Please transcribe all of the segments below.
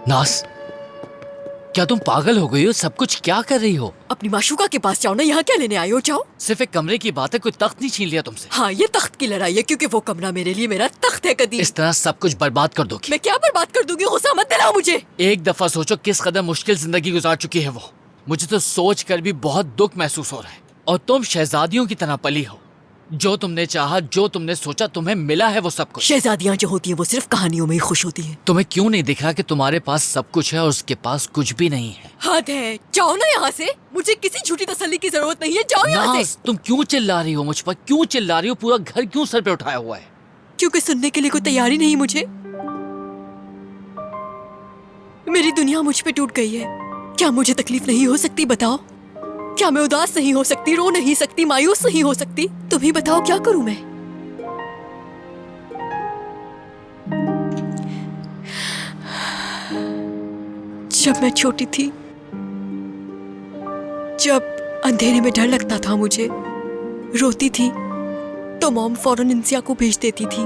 नास, क्या तुम पागल हो गई हो? सब कुछ क्या कर रही हो? अपनी माशूका के पास जाओ ना, यहाँ क्या लेने आई हो? जाओ। सिर्फ एक कमरे की बात है, कोई तख्त नहीं छीन लिया तुमसे। हाँ, ये तख्त की लड़ाई है क्योंकि वो कमरा मेरे लिए मेरा तख्त है कदीम। इस तरह सब कुछ बर्बाद कर दोगी। मैं क्या बर्बाद कर दूंगी? गुस्सा मत दिलाओ मुझे। एक दफा सोचो किस कदर मुश्किल जिंदगी गुजार चुकी है वो। मुझे तो सोच कर भी बहुत दुख महसूस हो रहा है। और तुम शहजादियों की तरह पली हो। जो तुमने चाहा, जो तुमने सोचा, तुम्हें मिला है वो सब कुछ। शहजादियाँ जो होती हैं वो सिर्फ कहानियों में ही खुश होती हैं। तुम्हें क्यों नहीं दिख रहा कि तुम्हारे पास सब कुछ है और उसके पास कुछ भी नहीं है? हद है, जाओ ना यहाँ से। मुझे किसी झूठी तसल्ली की जरूरत नहीं है, जाओ यहाँ नाज, से। तुम क्यों चिल्ला रही हो मुझ पर? क्यों चिल्ला रही हो? पूरा घर क्यों सर पे उठाया हुआ है? क्योंकि सुनने के लिए कोई तैयारी नहीं मुझे। मेरी दुनिया मुझ पे टूट गई है। क्या मुझे तकलीफ नहीं हो सकती? बताओ। क्या मैं उदास नहीं हो सकती, रो नहीं सकती, मायूस नहीं हो सकती? तुम ही बताओ, क्या करूं मैं? जब मैं छोटी थी, जब अंधेरे में डर लगता था मुझे, रोती थी तो मॉम फौरन इंसिया को भेज देती थी।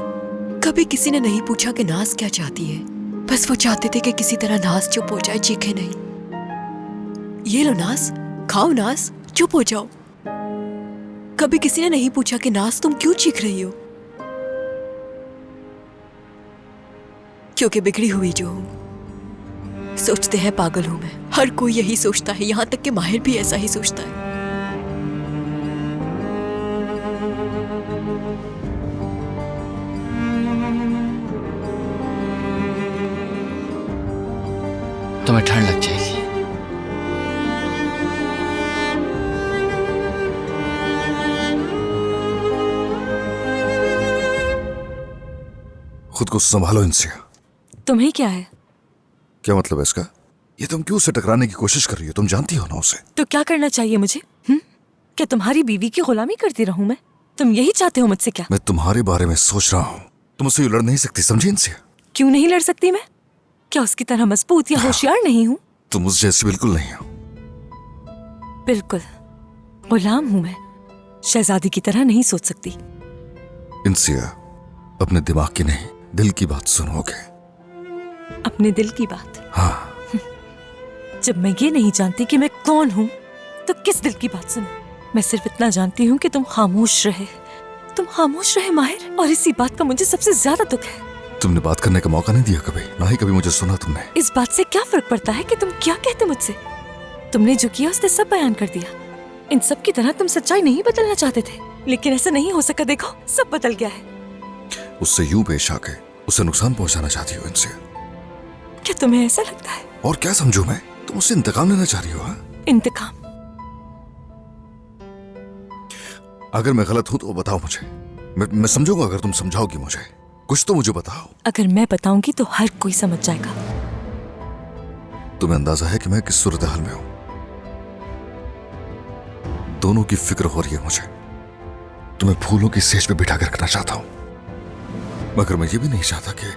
कभी किसी ने नहीं पूछा कि नाज क्या चाहती है। बस वो चाहते थे कि किसी तरह नाज चुप हो जाए, चीखे नहीं। ये लो नाज, खाओ नाज, चुप हो जाओ। कभी किसी ने नहीं पूछा कि नाज तुम क्यों चीख रही हो? क्योंकि बिगड़ी हुई जो हूं। सोचते हैं पागल हूं मैं। हर कोई यही सोचता है, यहां तक कि माहिर भी ऐसा ही सोचता है। तुम्हें ठंड लग जाएगी। खुद को संभालो इंसिया। तुम्हें क्या है? क्या मतलब है इसका? ये तुम क्यों उसे टकराने की कोशिश कर रही हो? तुम जानती हो ना उसे। तो क्या करना चाहिए मुझे? क्या तुम्हारी बीवी की गुलामी करती रहूं मैं? तुम यही चाहते हो मुझसे क्या? मैं तुम्हारे बारे में सोच रहा हूँ। तुम उससे लड़ नहीं सकती, समझी इंसिया? क्यों नहीं लड़ सकती मैं? क्या उसकी तरह मजबूत या होशियार नहीं हूँ? तुम उस जैसी बिल्कुल नहीं हो। बिल्कुल गुलाम हूँ मैं। शहजादी की तरह नहीं सोच सकती। इंसिया, अपने दिमाग की नहीं, दिल की बात सुनोगे? अपने दिल की बात? हाँ। जब मैं ये नहीं जानती कि मैं कौन हूँ तो किस दिल की बात सुनूं? मैं सिर्फ इतना जानती हूँ कि तुम खामोश रहे। तुम खामोश रहे माहिर, और इसी बात का मुझे सबसे ज्यादा दुख है। तुमने बात करने का मौका नहीं दिया कभी, ना ही कभी मुझे सुना तुमने। इस बात से क्या फर्क पड़ता है कि तुम क्या कहते मुझसे? तुमने जो किया उसने सब बयान कर दिया। इन सब की तरह तुम सच्चाई नहीं बदलना चाहते थे, लेकिन ऐसा नहीं हो सका। देखो, सब बदल गया है। उससे यूं पेश आके उसे नुकसान पहुंचाना चाहती हो इंसिया? क्या तुम्हें ऐसा लगता है? और क्या समझू मैं? तुम उससे इंतकाम लेना चाह रही हो? हाँ? इंतकाम? अगर मैं गलत हूं तो बताओ मुझे। मैं समझूंगा अगर तुम समझाओगी मुझे। कुछ तो मुझे बताओ। अगर मैं बताऊंगी तो हर कोई समझ जाएगा। तुम्हें अंदाजा है कि मैं किस सूरत हाल में हूं? दोनों की फिक्र हो रही है मुझे। तुम्हें फूलों की सेज पे बिठा कर रखना चाहता हूं, मगर मैं ये भी नहीं चाहता कि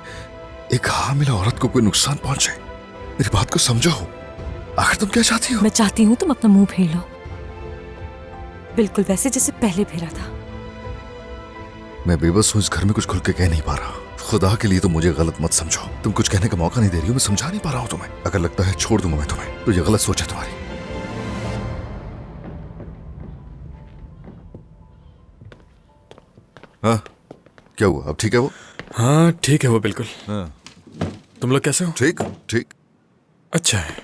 एक हामिला औरत को कोई नुकसान पहुंचे। मेरी बात को समझो। आखिर तुम क्या चाहती हो? मैं चाहती हूँ तुम अपना मुंह फेर लो, बिल्कुल वैसे जैसे पहले फेरा था। मैं बेबस हूं, इस घर में कुछ खुल के कह नहीं पा रहा। खुदा के लिए तुम मुझे गलत मत समझो। तुम कुछ कहने का मौका नहीं दे रही हो, मैं समझा नहीं पा रहा हूं तुम्हें। अगर लगता है छोड़ दूंगा मैं तुम्हें तो ये गलत सोच है तुम्हारी। हाँ, क्या हुआ? अब ठीक है वो? हाँ ठीक है वो, बिल्कुल। हाँ। तुम लोग कैसे हो? ठीक ठीक। अच्छा है।